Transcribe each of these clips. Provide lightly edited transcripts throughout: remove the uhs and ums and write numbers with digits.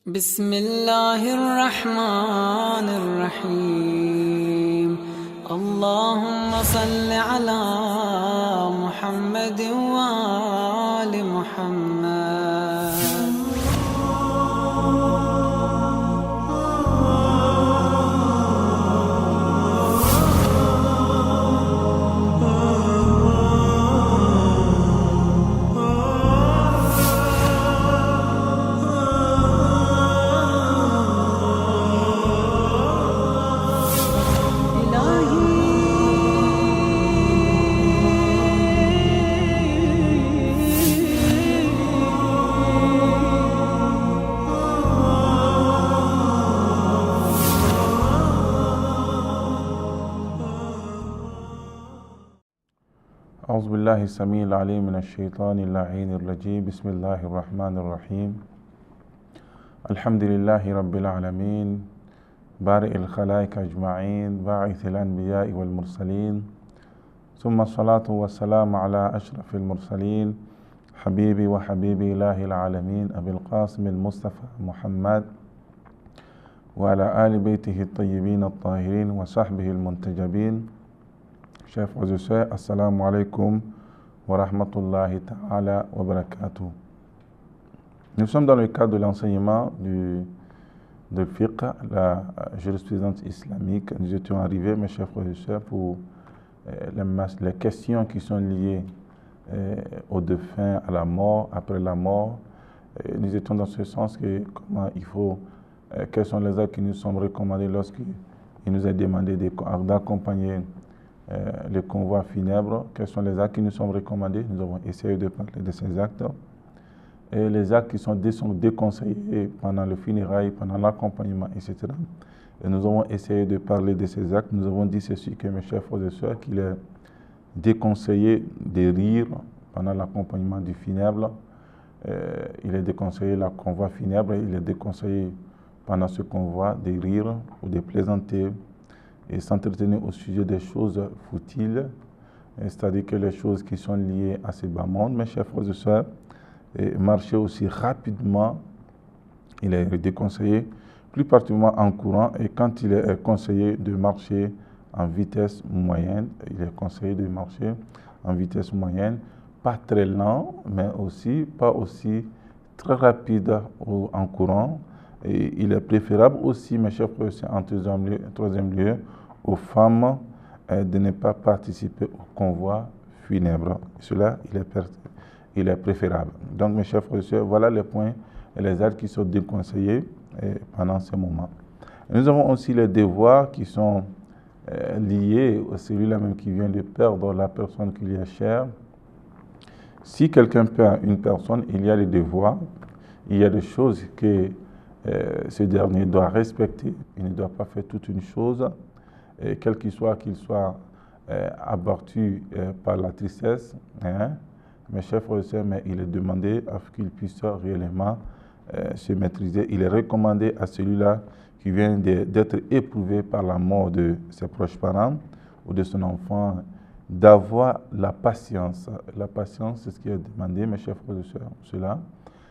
بسم الله الرحمن الرحيم اللهم صل على محمد وآل محمد. أعوذ بالله السميع العليم من الشيطان اللعين الرجيم. بسم الله الرحمن الرحيم. الحمد لله رب العالمين بارئ الخلائق أجمعين باعث الأنبياء والمرسلين، ثم الصلاة والسلام على أشرف المرسلين حبيبي وحبيبي إله العالمين أبي القاسم المصطفى محمد وعلى آل بيته الطيبين الطاهرين وصحبه المنتجبين. Chers frères et sœurs, assalamu alaikum wa rahmatullahi ta'ala wa barakatuh. Nous sommes dans le cadre de l'enseignement de fiqh, la jurisprudence islamique. Nous étions arrivés, mes chers frères et sœurs, pour les questions qui sont liées au défunt, à la mort, après la mort. Nous étions dans ce sens que comment il faut, quels sont les actes qui nous sont recommandés lorsqu'il nous est demandé d'accompagner les convois funèbres, quels sont les actes qui nous sont recommandés. Nous avons essayé de parler de ces actes. Et les actes qui sont déconseillés pendant le funérail, pendant l'accompagnement, etc. Et nous avons essayé de parler de ces actes. Nous avons dit ceci, que mes chers frères et sœurs, qu'il est déconseillé de rire pendant l'accompagnement du funèbre. Il est déconseillé le convoi funèbre, il est déconseillé pendant ce convoi de rire ou de plaisanter et s'entretenir au sujet des choses futiles, c'est-à-dire que les choses qui sont liées à ce bas monde, mes chers frères et sœurs, et marcher aussi rapidement, il est déconseillé, plus particulièrement en courant, et quand il est conseillé de marcher en vitesse moyenne, il est conseillé de marcher en vitesse moyenne, pas très lent, mais aussi pas aussi très rapide en courant. Et il est préférable aussi, mes chers frères et sœurs, en troisième lieu, aux femmes de ne pas participer au convoi funèbre. Cela, il est préférable. Donc, mes chers frères et sœurs, voilà les points et les actes qui sont déconseillés pendant ce moment. Et nous avons aussi les devoirs qui sont liés à celui-là même qui vient de perdre la personne qui lui est chère. Si quelqu'un perd une personne, il y a des devoirs, il y a des choses que ce dernier doit respecter. Il ne doit pas faire toute une chose, quel qu'il soit abattu par la tristesse. Mes chers frères et sœurs, mais il est demandé à ce qu'il puisse réellement se maîtriser. Il est recommandé à celui-là qui vient d'être éprouvé par la mort de ses proches parents ou de son enfant, d'avoir la patience. La patience, c'est ce qui est demandé, mes chers frères et sœurs. Cela,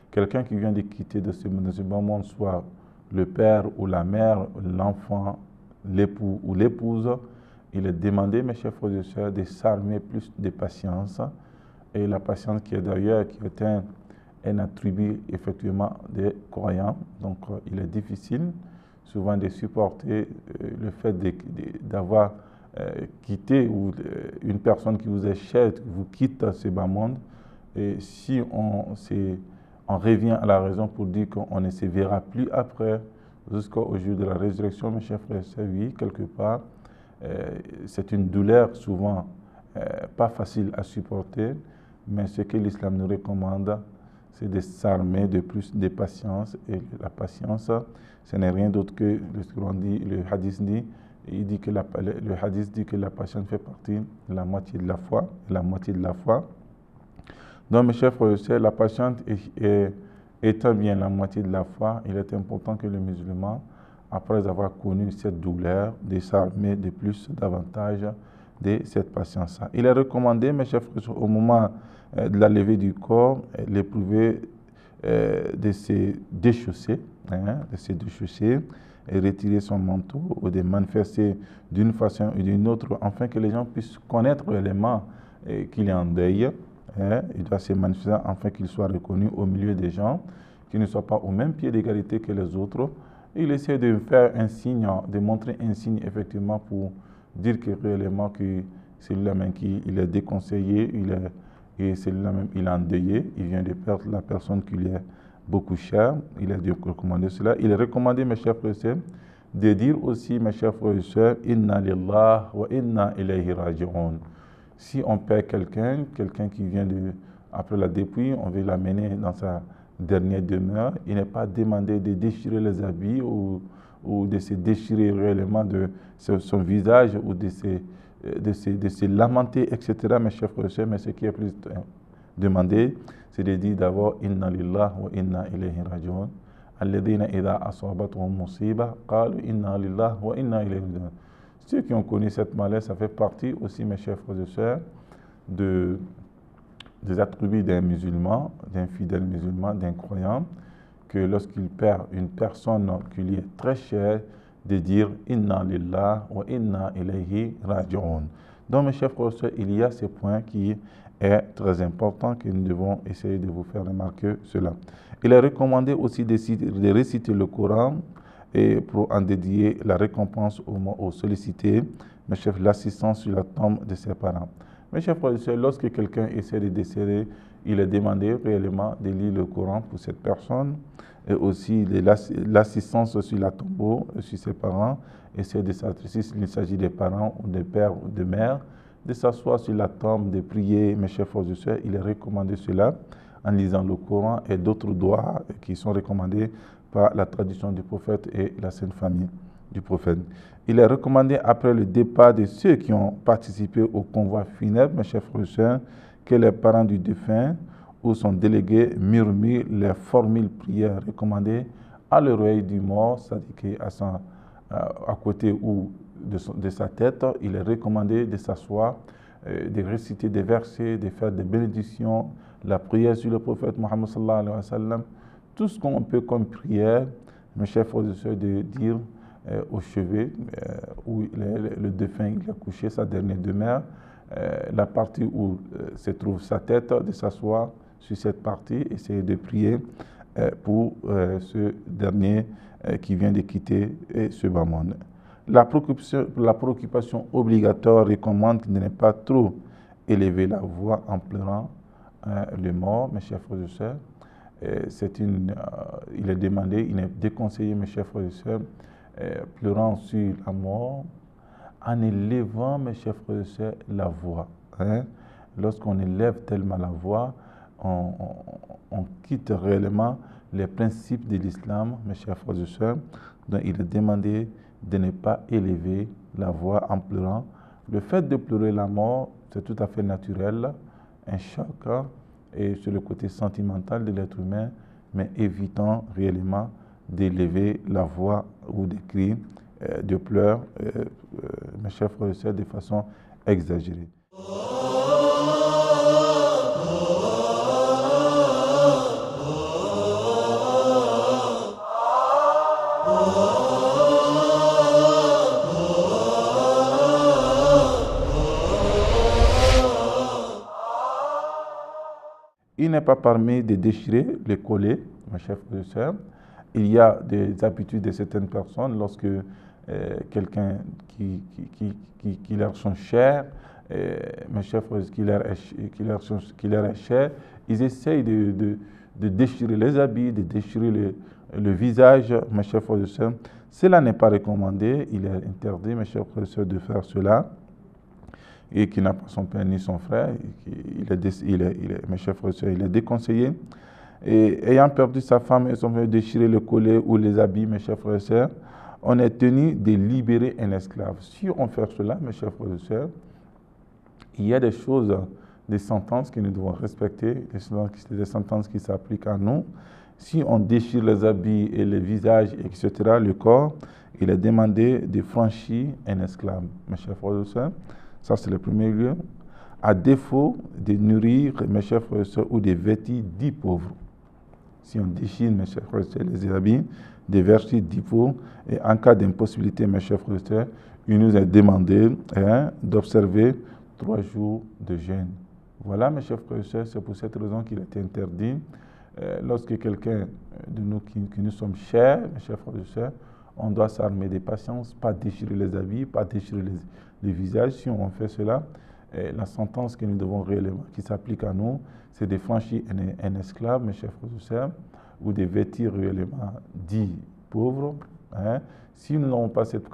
quelqu'un qui vient de quitter de ce bon monde, soit le père ou la mère, l'enfant, l'époux ou l'épouse, il est demandé, mes chers frères et sœurs, de s'armer plus de patience. Et la patience qui est d'ailleurs, qui est un attribut effectivement des croyants. Donc il est difficile souvent de supporter le fait d'avoir quitté ou une personne qui vous est chère, qui vous quitte ce bas monde. Et si on revient à la raison pour dire qu'on ne se verra plus après, jusqu'au jour de la résurrection, mes chers frères et sœurs, oui, quelque part, c'est une douleur souvent pas facile à supporter, mais ce que l'islam nous recommande, c'est de s'armer de plus de patience. Et la patience, ce n'est rien d'autre que ce qu'on dit, le hadith dit, le hadith dit que la patience fait partie de la moitié de la foi, Donc, mes chers frères et sœurs, la patience étant bien la moitié de la foi, il est important que le musulman, après avoir connu cette douleur, de s'armer de plus, davantage de cette patience-là. Il est recommandé, mes chers frères, au moment de la levée du corps, l'éprouvé de se déchausser, et retirer son manteau ou de manifester d'une façon ou d'une autre, afin que les gens puissent connaître l'élément qu'il est en deuil. Il doit se manifester afin qu'il soit reconnu au milieu des gens, qu'il ne soit pas au même pied d'égalité que les autres. Il essaie de faire un signe, de montrer un signe effectivement pour dire que réellement que celui-là même il est déconseillé, et celui-là même il est endeuillé, il vient de perdre la personne qui lui est beaucoup chère. Il a dû recommander cela. Il est recommandé, mes chers frères et sœurs, de dire aussi, mes chers frères et sœurs, inna lillah wa inna ilayhi raji'un. Si on perd quelqu'un qui vient après la dépouille, on veut l'amener dans sa dernière demeure, il n'est pas demandé de déchirer les habits ou de se déchirer réellement de son visage ou de se lamenter, etc. Mes chers frères et sœurs, mais ce qui est plus demandé, c'est de dire d'abord inna lillah wa inna ilayhi raji'un. Alladhina idha asabatuhum musiba qalu inna lillah wa inna ilayhi raji'un. Ceux qui ont connu cette malaise, ça fait partie aussi, mes chers frères et sœurs, des attributs d'un musulman, d'un fidèle musulman, d'un croyant, que lorsqu'il perd une personne qui lui est très chère, de dire inna lillah wa inna ilayhi raji'un. Donc, mes chers frères et sœurs, il y a ce point qui est très important que nous devons essayer de vous faire remarquer cela. Il est recommandé aussi de réciter le Coran et pour en dédier la récompense aux sollicités, mes chers, l'assistance sur la tombe de ses parents. Mes chers frères et sœurs, lorsque quelqu'un essaie de décéder, il est demandé réellement de lire le Coran pour cette personne et aussi de l'assistance sur la tombeau, sur ses parents, et s'il s'agit des parents ou des pères ou des mères, de s'asseoir sur la tombe, de prier. Mes chers frères et sœurs, il est recommandé cela en lisant le Coran et d'autres doigts qui sont recommandés par la tradition du prophète et la sainte famille du prophète. Il est recommandé après le départ de ceux qui ont participé au convoi funèbre, mes chers frères et sœurs, que les parents du défunt ou son délégué murmurent les formules prières recommandées à l'oreille du mort, c'est-à-dire à côté ou de sa tête. Il est recommandé de s'asseoir, de réciter des versets, de faire des bénédictions, la prière sur le prophète Mohammed sallallahu alayhi wa sallam, tout ce qu'on peut comme prière, mes chers frères et sœurs, de dire au chevet où le défunt il a couché, sa dernière demeure, la partie où se trouve sa tête, de s'asseoir sur cette partie, essayer de prier pour ce dernier qui vient de quitter ce bas monde. La préoccupation obligatoire recommande de ne pas trop élever la voix en pleurant le mort, mes chers frères et sœurs. Il est demandé, il est déconseillé, mes chers frères et sœurs, pleurant sur la mort, en élevant, mes chers frères et sœurs, la voix. Lorsqu'on élève tellement la voix, on quitte réellement les principes de l'islam, mes chers frères et sœurs. Donc il est demandé de ne pas élever la voix en pleurant. Le fait de pleurer la mort, c'est tout à fait naturel, un choc, et sur le côté sentimental de l'être humain, mais évitant réellement d'élever la voix ou des cris, de pleurs, mes chers frères et sœurs, de façon exagérée. Il n'est pas permis de déchirer les collets, mes chers frères et sœurs. Il y a des habitudes de certaines personnes lorsque quelqu'un qui leur sont chers, mes chers frères, qui leur est cher, ils essayent de déchirer les habits, de déchirer le visage, mes chers frères et sœurs. Cela n'est pas recommandé, il est interdit, mes chers frères et sœurs, de faire cela. Et qui n'a pas son père ni son frère, mes chers frères et sœurs, il est déconseillé. Et ayant perdu sa femme et son frère, déchirer le collet ou les habits, mes chers frères et sœurs, on est tenu de libérer un esclave. Si on fait cela, mes chers frères et sœurs, il y a des choses, des sentences que nous devons respecter, des sentences qui s'appliquent à nous. Si on déchire les habits et les visages, etc., le corps, il est demandé de franchir un esclave, mes chers frères et sœurs. Ça, c'est le premier lieu. À défaut de nourrir, mes chers frères et sœurs, ou de vêtir 10 pauvres. si on déchire, mes chers frères et sœurs, les habits, des vertus d'Ifo, et en cas d'impossibilité, mes chers frères et sœurs, il nous est demandé d'observer 3 jours de jeûne. Voilà, mes chers frères et sœurs, c'est pour cette raison qu'il est interdit, lorsque quelqu'un de nous qui nous sommes chers, mes chers frères et sœurs, on doit s'armer de patience, pas déchirer les habits, pas déchirer les visages. Si on fait cela, la sentence que nous devons réellement, qui s'applique à nous, c'est de franchir un esclave, mes chers frères et sœurs, ou de vêtir réellement 10 pauvres. Si nous n'avons pas cette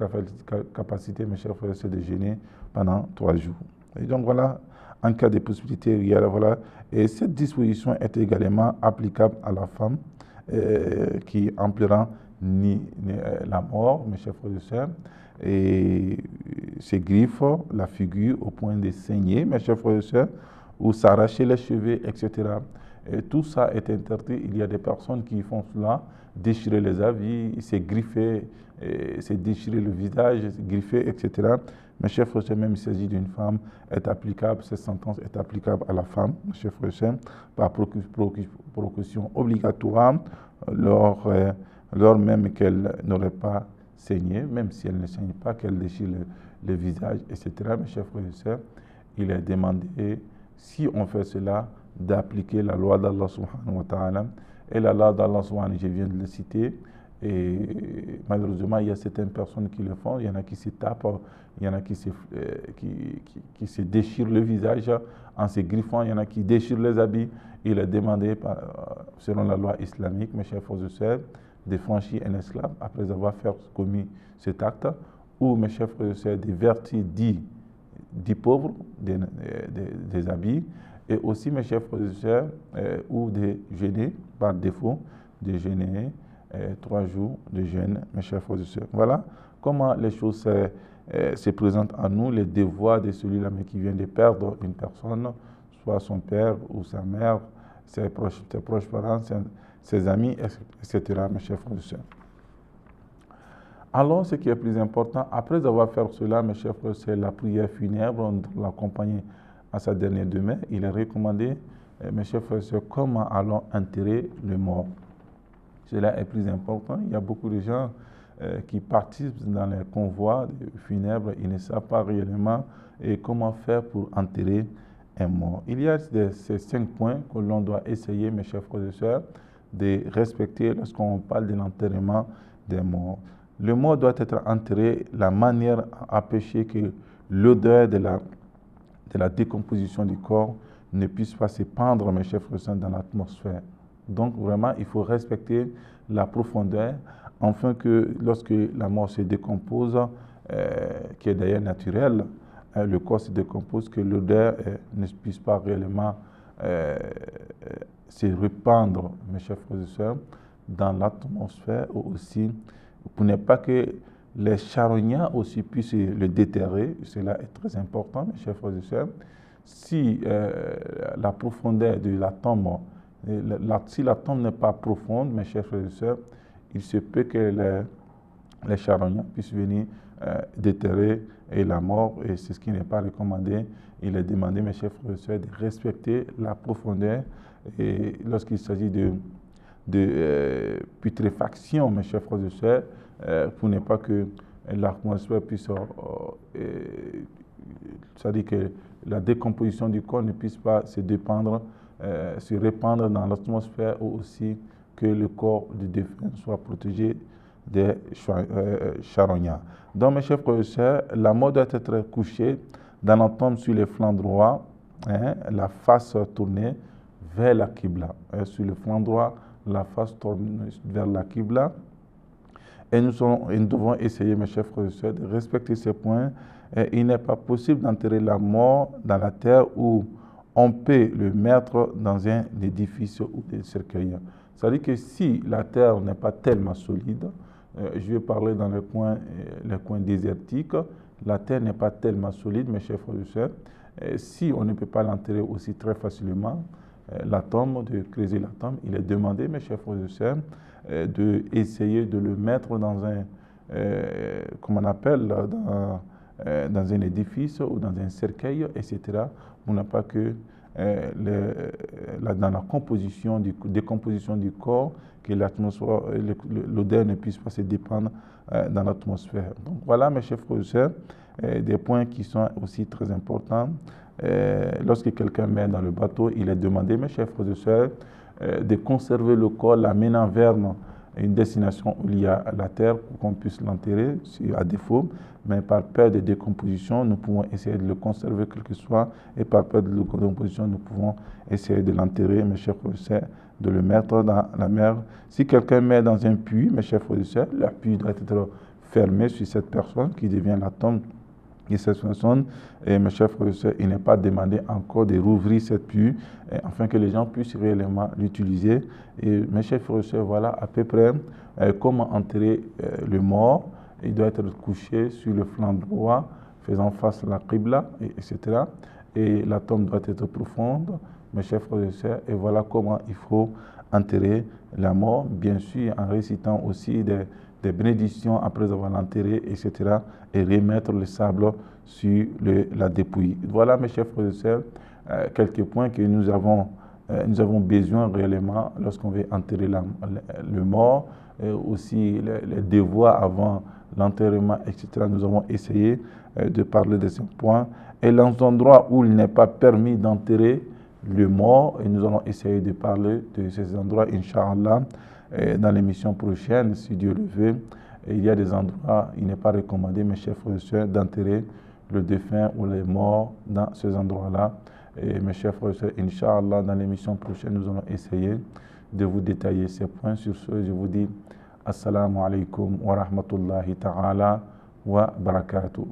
capacité, mes chers frères et sœurs, de jeûner pendant 3 jours. Et donc voilà, en cas de possibilité, voilà. Et cette disposition est également applicable à la femme qui emploiera ni la mort, mes chers frères et sœurs, et se griffe la figure au point de saigner, mes chers frères et sœurs, ou s'arracher les cheveux, etc. Et tout ça est interdit. Il y a des personnes qui font cela, déchirer les habits, se griffer, se déchirer le visage, se griffer, etc. Mes chers frères et sœurs, même s'il s'agit d'une femme, est applicable, cette sentence est applicable à la femme, mes chers frères et sœurs, par procuration obligatoire, lors même qu'elle n'aurait pas saigné, même si elle ne saigne pas, qu'elle déchire le visage, etc. Mes chers frères et sœurs, il est demandé, si on fait cela, d'appliquer la loi d'Allah subhanahu wa ta'ala. Et la loi d'Allah subhanahu, je viens de le citer, et malheureusement, il y a certaines personnes qui le font, il y en a qui se tapent, il y en a qui se déchirent le visage en se griffant, il y en a qui déchirent les habits. Il est demandé, selon la loi islamique, mes chers frères et sœurs, de franchir un esclave après avoir commis cet acte, ou, mes chers frères et sœurs, de vertir 10 pauvres des habits, et aussi, mes chers frères et sœurs, ou de jeûner par défaut, de jeûner 3 jours de jeûne, mes chers frères et sœurs. Voilà comment les choses se présentent à nous, les devoirs de celui-là qui vient de perdre une personne, soit son père ou sa mère, ses proches parents, ses amis, etc., mes chers frères et sœurs. Alors, ce qui est plus important, après avoir fait cela, mes chers frères et sœurs, la prière funèbre, on doit l'accompagner à sa dernière demeure. Il est recommandé, mes chers frères et sœurs, comment allons enterrer le mort. Cela est plus important. Il y a beaucoup de gens qui participent dans les convois funèbres, ils ne savent pas réellement comment faire pour enterrer un mort. Il y a ces 5 points que l'on doit essayer, mes chers frères et sœurs, de respecter lorsqu'on parle de l'enterrement des morts. Le mort doit être enterré de la manière à empêcher que l'odeur de la décomposition du corps ne puisse pas se pendre, mes chers frères et sœurs, dans l'atmosphère. Donc vraiment, il faut respecter la profondeur, afin que lorsque la mort se décompose, qui est d'ailleurs naturelle, le corps se décompose, que l'odeur ne puisse pas réellement se répandre, mes chers frères et sœurs, dans l'atmosphère, aussi, pour ne pas que les charognards aussi puissent le déterrer. Cela est très important, mes chers frères et sœurs. Si la profondeur de la tombe, si la tombe n'est pas profonde, mes chers frères et sœurs, il se peut que les charognards puissent venir déterrer la mort, et c'est ce qui n'est pas recommandé. Il est demandé, mes chers frères et sœurs, de respecter la profondeur, et lorsqu'il s'agit de putréfaction, mes chers frères et sœurs, pour ne pas que l'atmosphère puisse, c'est-à-dire que la décomposition du corps ne puisse pas se répandre dans l'atmosphère, ou aussi que le corps du défunt soit protégé des charognards. Donc, mes chers frères et sœurs, la mort doit être couchée dans la tombe sur les flancs droits, la face tournée vers la Qibla. Sur le flanc droit, la face tournée vers la Qibla. Et nous devons essayer, mes chers frères et sœurs, de respecter ces points. Il n'est pas possible d'enterrer la mort dans la terre où on peut le mettre dans un édifice ou des cercueils. C'est-à-dire que si la terre n'est pas tellement solide, je vais parler dans les coins désertiques, la terre n'est pas tellement solide, mes chers frères et sœurs. Si on ne peut pas l'enterrer aussi très facilement, la tombe, de creuser la tombe, il est demandé, mes chers frères et sœurs, d'essayer de le mettre dans un, comme on appelle, dans un édifice ou dans un cercueil, etc., pour ne pas que dans la décomposition du corps, que l'atmosphère, l'odeur ne puisse pas se dépendre dans l'atmosphère. Donc voilà, mes chers frères et sœurs, des points qui sont aussi très importants. Lorsque quelqu'un meurt dans le bateau, il est demandé, mes chers frères et sœurs, de conserver le corps, l'amenant vers une destination où il y a la terre pour qu'on puisse l'enterrer à défaut, mais par peur de décomposition, nous pouvons essayer de le conserver quel que soit, et par peur de décomposition, nous pouvons essayer de l'enterrer, mes chers frères et sœurs, de le mettre dans la mer. Si quelqu'un met dans un puits, mes chers frères et sœurs, le puits doit être fermé sur cette personne qui devient la tombe de cette personne. Et mes chers frères et sœurs, il n'est pas demandé encore de rouvrir cette puits afin que les gens puissent réellement l'utiliser. Et mes chers frères et sœurs, voilà à peu près comment enterrer le mort. Il doit être couché sur le flanc droit, faisant face à la qibla, etc. Et la tombe doit être profonde, mes chers frères et sœurs. Et voilà comment il faut enterrer la mort, bien sûr en récitant aussi des bénédictions après avoir l'enterré, etc. et remettre le sable sur la dépouille. Voilà, mes chers frères et sœurs, quelques points que nous avons besoin réellement lorsqu'on veut enterrer le mort, aussi les devoirs avant l'enterrement, etc. Nous avons essayé de parler de ces points. Et dans un endroit où il n'est pas permis d'enterrer le mort, et nous allons essayer de parler de ces endroits, Inch'Allah, dans l'émission prochaine, si Dieu le veut. Et il y a des endroits, il n'est pas recommandé, mes chers frères et sœurs, d'enterrer le défunt ou les morts dans ces endroits-là. Et mes chers frères et sœurs, Inch'Allah, dans l'émission prochaine, nous allons essayer de vous détailler ces points. Sur ce, je vous dis Assalamu alaikum wa rahmatullahi ta'ala wa barakatuh.